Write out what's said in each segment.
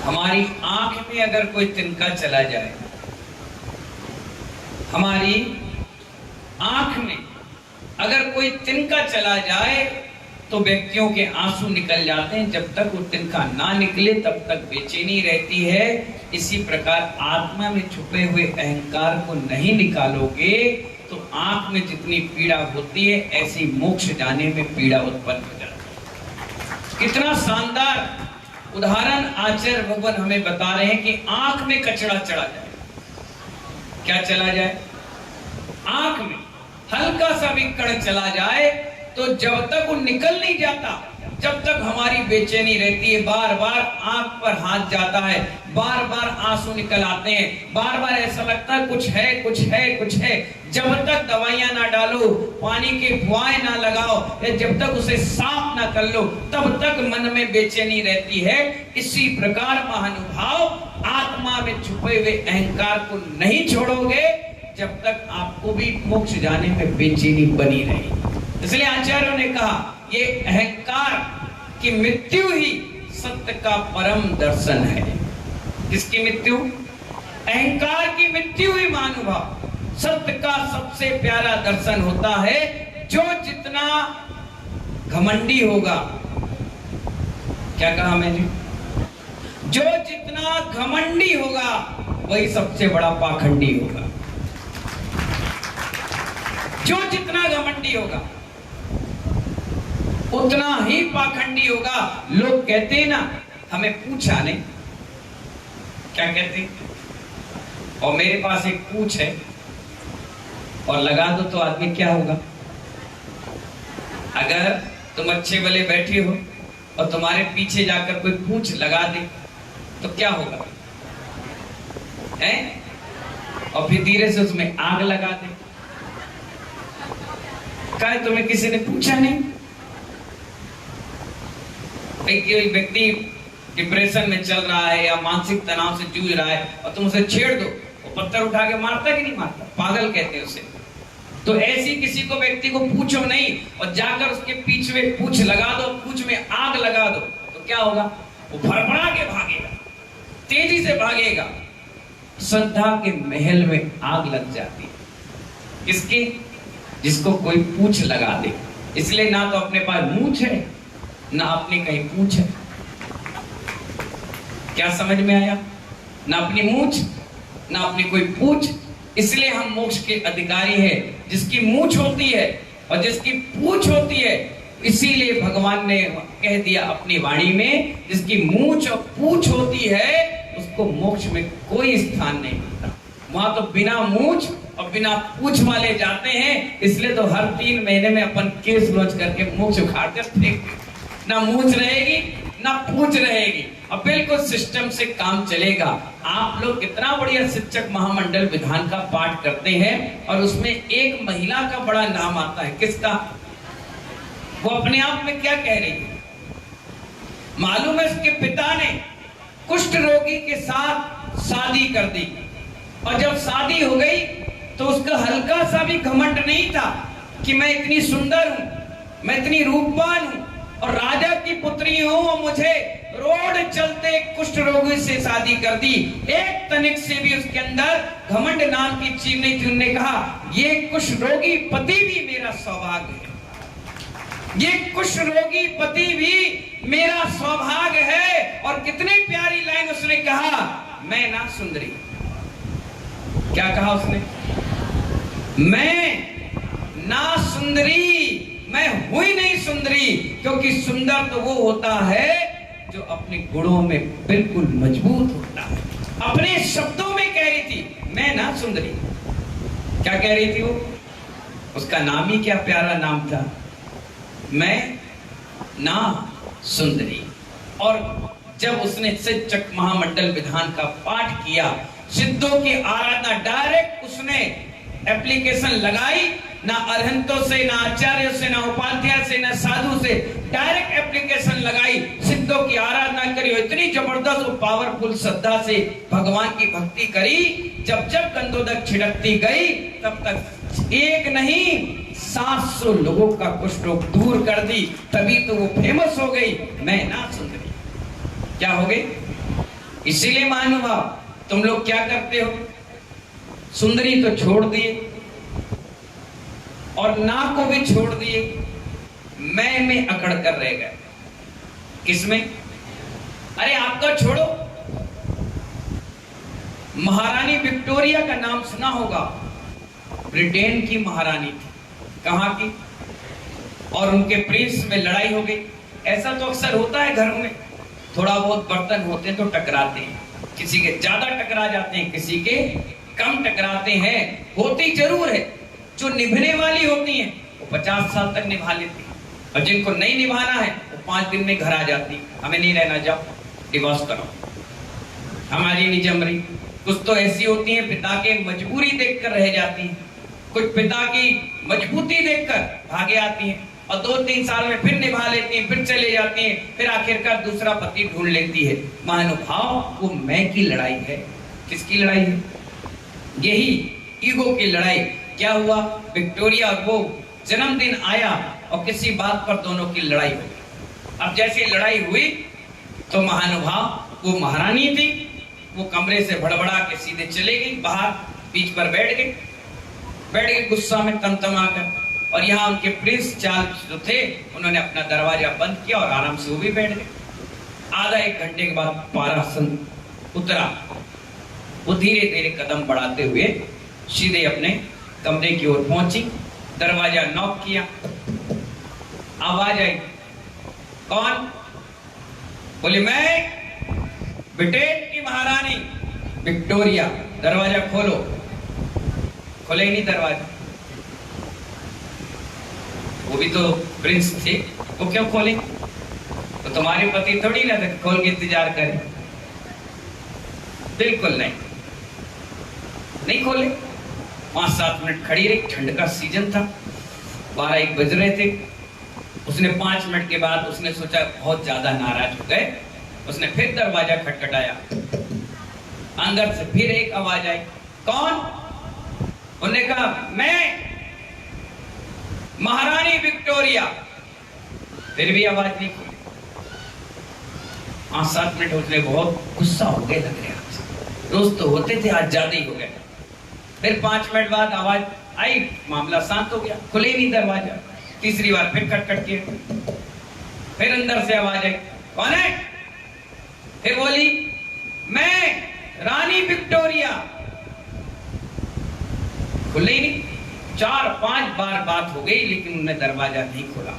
हमारी आंख में अगर कोई तिनका चला जाए, हमारी आंख में अगर कोई तिनका चला जाए तो व्यक्तियों के आंसू निकल जाते हैं। जब तक वो तिनका ना निकले तब तक बेचैनी रहती है। इसी प्रकार आत्मा में छुपे हुए अहंकार को नहीं निकालोगे तो आंख में जितनी पीड़ा होती है ऐसी मोक्ष जाने में पीड़ा उत्पन्न हो जाती है। कितना शानदार उदाहरण आचार्य भगवान हमें बता रहे हैं कि आंख में कचरा चढ़ा जाए, क्या चला जाए, आंख में हल्का सा भी कण चला जाए तो जब तक वो निकल नहीं जाता, जब तक हमारी बेचैनी रहती है। बार बार आंख पर हाथ जाता है, बार बार आंसू निकल आते हैं, बार बार ऐसा लगता है कुछ है कुछ है कुछ है। जब तक दवाइयां ना डालो, पानी के फुआए ना लगाओ, या जब तक उसे साफ ना कर लो तब तक मन में बेचैनी रहती है। इसी प्रकार महानुभाव आत्मा में छुपे हुए अहंकार को नहीं छोड़ोगे जब तक आपको भी मोक्ष जाने में बेचैनी बनी रहेगी। इसलिए आचार्यों ने कहा ये अहंकार की मृत्यु ही सत्य का परम दर्शन है। किसकी मृत्यु? अहंकार की मृत्यु ही महानुभाव सत्य का सबसे प्यारा दर्शन होता है। जो जितना घमंडी होगा, क्या कहा मैंने, जो जितना घमंडी होगा वही सबसे बड़ा पाखंडी होगा। जो जितना घमंडी होगा उतना ही पाखंडी होगा। लोग कहते हैं ना, हमें पूछा नहीं, क्या कहते हैं, और मेरे पास एक पूछ है और लगा दो तो आदमी क्या होगा। अगर तुम अच्छे भले बैठे हो और तुम्हारे पीछे जाकर कोई पूछ लगा दे तो क्या होगा, हैं? और फिर धीरे से उसमें आग लगा दे। क्या तुम्हें किसी ने पूछा नहीं? कोई व्यक्ति डिप्रेशन में चल रहा है या मानसिक तनाव से जूझ रहा है और तुम उसे छेड़ दो, वो पत्थर उठा के मारता कि नहीं मारता? पागल कहते हैं उसे। तो ऐसी किसी को व्यक्ति को पूछो नहीं और जाकर उसके पीछे में पूछ लगा दो, पूछ में आग लगा दो तो क्या होगा? वो भड़बड़ा के भागेगा, तेजी से भागेगा। श्रद्धा के महल में आग लग जाती है। किसकी? जिसको कोई पूछ लगा दे। इसलिए ना तो अपने पास मूंछ है ना अपनी कहीं पूछ है। क्या समझ में आया? ना अपनी मूंछ ना अपनी कोई पूछ। इसलिए हम मोक्ष के अधिकारी हैं। जिसकी मूंछ होती है और जिसकी पूछ होती है, इसीलिए भगवान ने कह दिया अपनी वाणी में, जिसकी मूंछ और पूछ होती है उसको मोक्ष में कोई स्थान नहीं मिलता। वहां तो बिना मूंछ और बिना पूछ वाले जाते हैं। इसलिए तो हर 3 महीने में अपन केस लॉन्च करके मूंछ उखाड़ कर फेंक, ना मूंछ रहेगी ना पूछ रहेगी और बिल्कुल सिस्टम से काम चलेगा। आप लोग कितना बढ़िया शिक्षक महामंडल विधान का पाठ करते हैं और उसमें एक महिला का बड़ा नाम आता है। किसका? वो अपने आप में क्या कह रही है मालूम है? उसके पिता ने कुष्ठ रोगी के साथ शादी कर दी और जब शादी हो गई तो उसका हल्का सा भी घमंड नहीं था कि मैं इतनी सुंदर हूं, मैं इतनी रूपवान हूं और राजा की पुत्री हूं और मुझे रोड चलते कुष्ठ रोगी से शादी कर दी। एक तनिक से भी उसके अंदर घमंड नाम की चीज नहीं थी। उन्होंने कहा ये कुष्ठ रोगी पति भी मेरा सौभाग्य है, ये कुष्ठ रोगी पति भी मेरा सौभाग्य है। और कितनी प्यारी लाइन उसने कहा, मैं ना सुंदरी, क्या कहा उसने, मैं ना सुंदरी, मैं हुई नहीं सुंदरी। क्योंकि सुंदर तो वो होता है जो अपने गुणों में बिल्कुल मजबूत होता है। अपने शब्दों में कह रही थी मैं ना सुंदरी। क्या कह रही थी वो? उसका नाम ही क्या प्यारा नाम था, मैं ना सुंदरी। और जब उसने शिक्षक महामंडल विधान का पाठ किया, सिद्धों की आराधना, डायरेक्ट उसने एप्लीकेशन लगाई, ना अरहंतों से, ना आचार्यों से, ना उपाध्याय से, ना साधु से, डायरेक्ट एप्लीकेशन लगाई, सिद्धों की आराधना करी। इतनी जबरदस्त और पावरफुल श्रद्धा से भगवान की भक्ति करी। जब जब गंधोदक छिड़कती गई तब तक एक नहीं 700 लोगों का कुष्ठ रोग दूर कर दी, तभी तो वो फेमस हो गई, मैं ना सुंदरी। क्या हो गई? इसीलिए महानुभाव तुम लोग क्या करते हो, सुंदरी तो छोड़ दिए और ना को भी छोड़ दिए, मैं में अकड़ कर रह गए। किसमें? अरे आपका छोड़ो, महारानी विक्टोरिया का नाम सुना होगा, ब्रिटेन की महारानी थी। कहां की? और उनके प्रिंस में लड़ाई हो गई। ऐसा तो अक्सर होता है घरों में, थोड़ा बहुत बर्तन होते हैं तो टकराते हैं, किसी के ज्यादा टकरा जाते हैं, किसी के कम टकराते हैं, होती जरूर है। जो निभने वाली होती हैं वो 50 साल तक निभा लेती हैं, और जिनको नहीं निभाना है वो 5 दिन में घर आ जाती है, हमें नहीं रहना, जाओ डिवोर्स करो, हमारी नहीं जम रही। कुछ तो ऐसी होती हैं पिता के मजबूरी देखकर रह जाती हैं, कुछ पिता की मजबूती देखकर भागे आती हैं, और 2-3 साल में फिर निभा लेती हैं, फिर चले जाती हैं, फिर आखिरकार दूसरा पति ढूंढ लेती है। महानुभाव वो मैं की लड़ाई है। किसकी लड़ाई है? यही ईगो की लड़ाई। क्या हुआ? विक्टोरिया और वो जन्मदिन आया और किसी बात पर दोनों की लड़ाई हो गई। अब जैसी लड़ाई हुई तो महानुभाव वो महारानी थी, वो कमरे से भड़बड़ा के सीधे चले गई बाहर, बीच पर बैठ गए गुस्सा में तमतमा कर। और यहाँ उनके प्रिंस चार्ल्स जो थे उन्होंने अपना दरवाजा बंद किया और आराम से वो भी बैठ गए। आधा 1 घंटे के बाद पारासन उतरा, वो धीरे धीरे कदम बढ़ाते हुए सीधे अपने कमरे की ओर पहुंची, दरवाजा नॉक किया, आवाज आई, कौन? बोले मैं ब्रिटेन की महारानी विक्टोरिया, दरवाजा खोलो। खोले ही नहीं दरवाजा, वो भी तो प्रिंस थे, वो क्यों खोले? तो तुम्हारे पति थोड़ी ना थे खोल के इंतजार करें, बिल्कुल नहीं खोले। 5-7 मिनट खड़ी रही, ठंड का सीजन था, 12-1 बज रहे थे। उसने 5 मिनट के बाद उसने सोचा बहुत ज्यादा नाराज हो गए, उसने फिर दरवाजा खटखटाया, अंदर से फिर एक आवाज आई, कौन? उन्होंने कहा मैं महारानी विक्टोरिया। फिर भी आवाज नहीं खुली। 5-7 मिनट उसने बहुत गुस्सा हो गए, लग रहा रोज तो होते थे, आज ज्यादा ही हो गए। फिर 5 मिनट बाद आवाज आई, मामला शांत हो गया, खुले नहीं दरवाजा। तीसरी बार फिर खटखट किया, फिर अंदर से आवाज आई, कौन है? फिर बोली मैं रानी विक्टोरिया। खुले ही नहीं। 4-5 बार बात हो गई लेकिन उन्होंने दरवाजा नहीं खोला।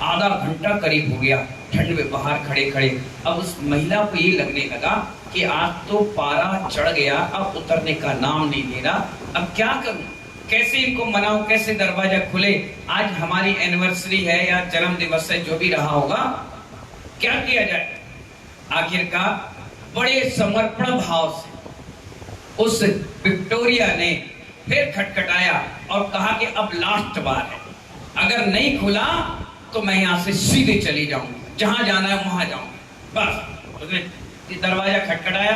आधा घंटा करीब हो गया, ठंड में बाहर खड़े खड़े। अब उस महिला को ये लगने लगा कि आज तो पारा चढ़ गया, अब उतरने का नाम नहीं ले रहा, अब क्या करूं, कैसे इनको मनाऊं, कैसे दरवाजा खुले? आज हमारी एनिवर्सरी है या जन्म दिवस है, जो भी रहा होगा, क्या किया जाए? आखिरकार बड़े समर्पण भाव से उस विक्टोरिया ने फिर खटखटाया और कहा कि अब लास्ट बार है, अगर नहीं खुला तो मैं यहां से सीधे चली जाऊंगी, जहां जाना है वहां जाऊंगी। बस उसने दरवाजा खटखटाया,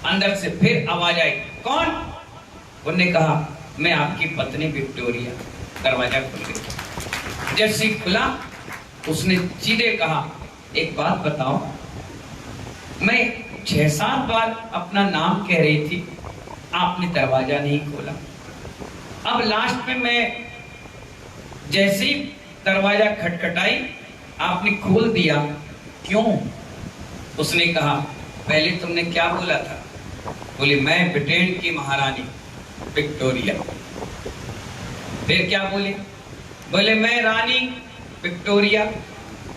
अंदर से फिर आवाज आई, कौन? उन्होंने कहा मैं आपकी पत्नी विक्टोरिया। दरवाजा खुल गया। जैसे ही खुला उसने सीधे कहा, एक बात बताओ, मैं 6-7 बार अपना नाम कह रही थी, आपने दरवाजा नहीं खोला, अब लास्ट में मैं जैसे ही दरवाजा खटखटाई आपने खोल दिया, क्यों? उसने कहा पहले तुमने क्या बोला था? बोली मैं ब्रिटेन की महारानी विक्टोरिया। फिर क्या बोले? बोले मैं रानी विक्टोरिया।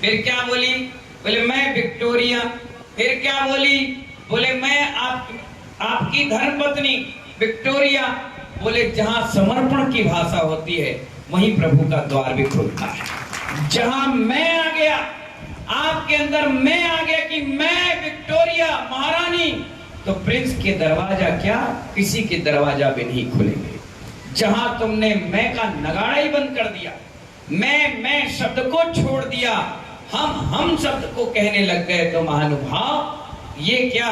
फिर क्या बोली? बोले मैं विक्टोरिया। फिर क्या बोली? बोले मैं आपकी धर्मपत्नी विक्टोरिया। बोले जहां समर्पण की भाषा होती है वहीं प्रभु का द्वार भी खुलता है। जहां मैं आ गया, आपके अंदर मैं आ गया कि मैं विक्टोरिया महारानी, तो प्रिंस के दरवाजा क्या, किसी के दरवाजा भी नहीं खुलेंगे। जहां तुमने मैं का नगाड़ा ही बंद कर दिया, मैं शब्द को छोड़ दिया, हम शब्द को कहने लग गए, तो महानुभाव ये क्या,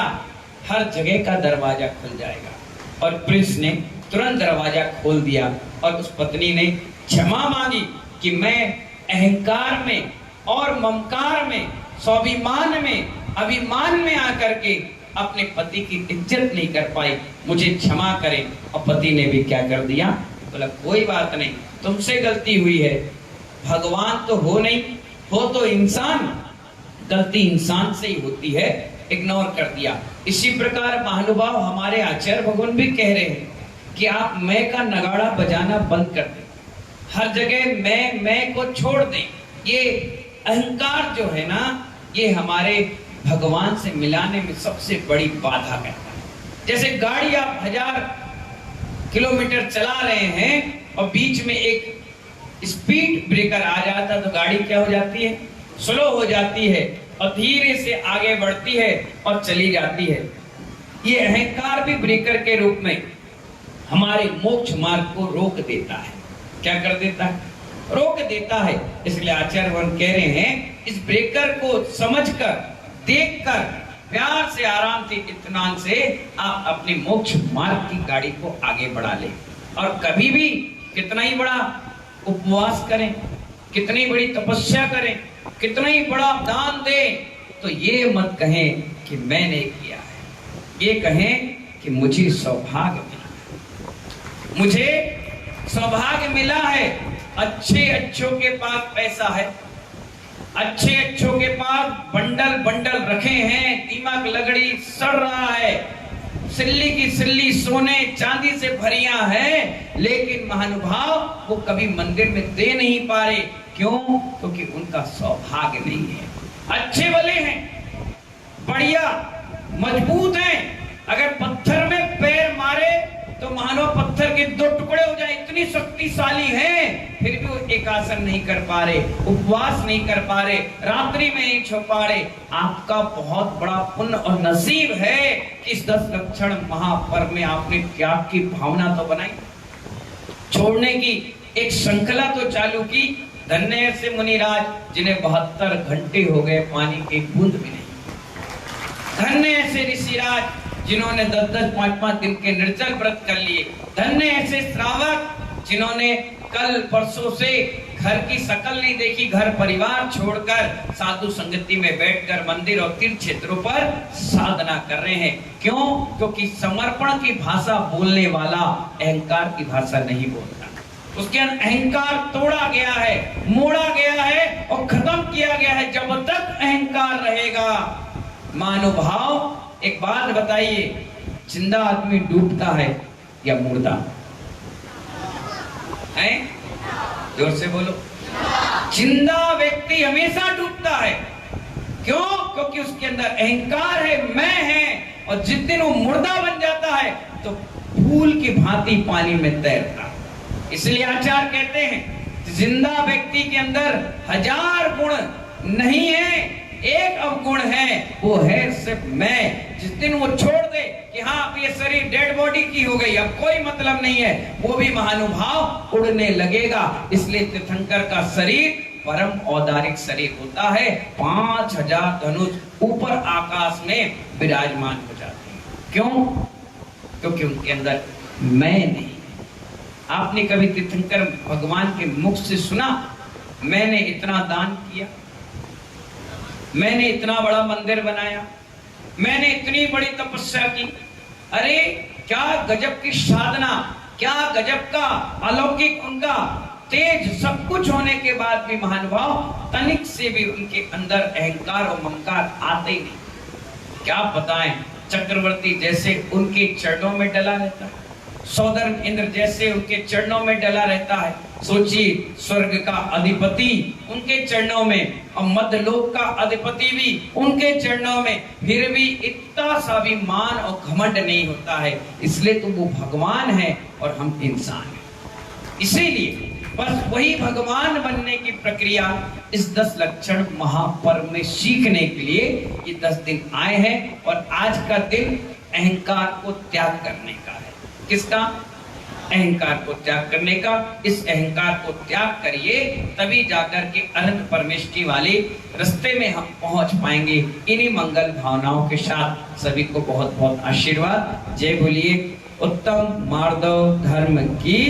हर जगह का दरवाजा खुल जाएगा। और प्रिंस ने तुरंत दरवाजा खोल दिया और उस पत्नी ने क्षमा मांगी कि मैं अहंकार में और ममकार में, स्वाभिमान में, अभिमान में आकर के अपने पति की इज्जत नहीं कर पाई, मुझे क्षमा करें। और पति ने भी क्या कर दिया, बोला कोई बात नहीं, तुमसे गलती हुई है, भगवान तो हो नहीं, हो तो इंसान, गलती इंसान से ही होती है, इग्नोर कर दिया। इसी प्रकार महानुभाव हमारे आचार्य भगवान भी कह रहे हैं कि आप मैं का नगाड़ा बजाना बंद कर दें, हर जगह मैं को छोड़ दें। ये अहंकार जो है ना, ये हमारे भगवान से मिलाने में सबसे बड़ी बाधा करता है। जैसे गाड़ी आप 1000 किलोमीटर चला रहे हैं और बीच में एक स्पीड ब्रेकर आ जाता है तो गाड़ी क्या हो जाती है, स्लो हो जाती है और धीरे से आगे बढ़ती है और चली जाती है। ये अहंकार भी ब्रेकर के रूप में हमारे मोक्ष मार्ग को रोक देता है। क्या कर देता है, रोक देता है। इसलिए आचार्य भगवान कह रहे हैं इस ब्रेकर को समझकर, देखकर, प्यार से, आराम से, इत्मीनान से आप अपने मोक्ष मार्ग की गाड़ी को आगे बढ़ा लें। और कभी भी कितना ही बड़ा उपवास करें, कितनी बड़ी तपस्या करें, कितना ही बड़ा दान दें, तो ये मत कहें कि मैंने किया है, ये कहें कि मुझे सौभाग्य मिला है, मुझे सौभाग्य मिला है। अच्छे अच्छों के पास पैसा है, अच्छे अच्छों के पास बंडल बंडल रखे हैं, दीमक लगड़ी सड़ रहा है, सिल्ली की सिल्ली सोने चांदी से भरिया है, लेकिन महानुभाव वो कभी मंदिर में दे नहीं पा रहे। क्यों? क्योंकि उनका सौभाग्य नहीं है। अच्छे वाले हैं, बढ़िया मजबूत हैं, अगर पत्थर में पैर मारे तो मानो पत्थर के 2 टुकड़े हो जाए, इतनी शक्तिशाली हैं, फिर भी वो एक आसन नहीं कर पा रहे, उपवास नहीं कर पा रहे, रात्रि में नहीं छो पा रहे। आपका बहुत बड़ा पुण्य और नसीब है कि इस 10 लक्षण महापर्व में आपने त्याग की भावना तो बनाई, छोड़ने की एक श्रृंखला तो चालू की। धन्य से मुनिराज जिन्हें 72 घंटे हो गए पानी की एक बूंद भी नहीं। धन्य ऐसे ऋषिराज जिन्होंने 10-10, 5-5 दिन के निर्जल व्रत कर लिए। धन्य ऐसे श्रावक जिन्होंने कल परसों से घर की शकल नहीं देखी, घर परिवार छोड़कर साधु संगति में बैठकर मंदिर और तीर्थ क्षेत्रों पर साधना कर रहे हैं। क्यों? क्योंकि समर्पण की भाषा बोलने वाला अहंकार की भाषा नहीं बोलता, उसके अहंकार तोड़ा गया है, मोड़ा गया है और खत्म किया गया है। जब तक अहंकार रहेगा, मानुभाव एक बात बताइए, जिंदा आदमी डूबता है या मुर्दा है? जोर से बोलो। जिंदा व्यक्ति हमेशा डूबता है। क्यों? क्योंकि उसके अंदर अहंकार है, मैं है, और जिस दिन वो मुर्दा बन जाता है तो फूल की भांति पानी में तैरता है। इसलिए आचार्य कहते हैं जिंदा व्यक्ति के अंदर 1000 गुण नहीं है, एक अवगुण है, वो है सिर्फ मैं। जिस दिन वो छोड़ दे कि हाँ अब ये शरीर डेड बॉडी की हो गई, अब कोई मतलब नहीं है, वो भी महानुभाव उड़ने लगेगा। इसलिए तीर्थंकर का शरीर परम औदारिक शरीर होता है। 5000 धनुष ऊपर आकाश में विराजमान हो जाते हैं। क्यों? क्योंकि उनके अंदर मैं नहीं। आपने कभी तीर्थंकर भगवान के मुख से सुना मैंने इतना दान किया, मैंने इतना बड़ा मंदिर बनाया, मैंने इतनी बड़ी तपस्या की? अरे क्या गजब की साधना, क्या गजब का अलौकिक उनका तेज, सब कुछ होने के बाद भी महानुभाव तनिक से भी उनके अंदर अहंकार और ममकार आते ही नहीं। क्या बताएं, चक्रवर्ती जैसे उनके चरणों में डला रहता है, सौदर्म इंद्र जैसे उनके चरणों में डला रहता है। सोचिए, स्वर्ग का अधिपति उनके चरणों में और मध्यलोक का अधिपति भी उनके चरणों में, फिर भी इतना सा भी मान और घमंड नहीं होता है। इसलिए तो वो भगवान है और हम इंसान हैं। इसीलिए बस वही भगवान बनने की प्रक्रिया इस 10 लक्षण महापर्व में सीखने के लिए ये 10 दिन आए हैं। और आज का दिन अहंकार को त्याग करने का है। किसका? अहंकार को त्याग करने का। इस अहंकार को त्याग करिए, तभी जाकर के अनंत परमेष्टि वाले रास्ते में हम पहुंच पाएंगे। इन्हीं मंगल भावनाओं के साथ सभी को बहुत बहुत आशीर्वाद। जय बोलिए उत्तम माधव धर्म की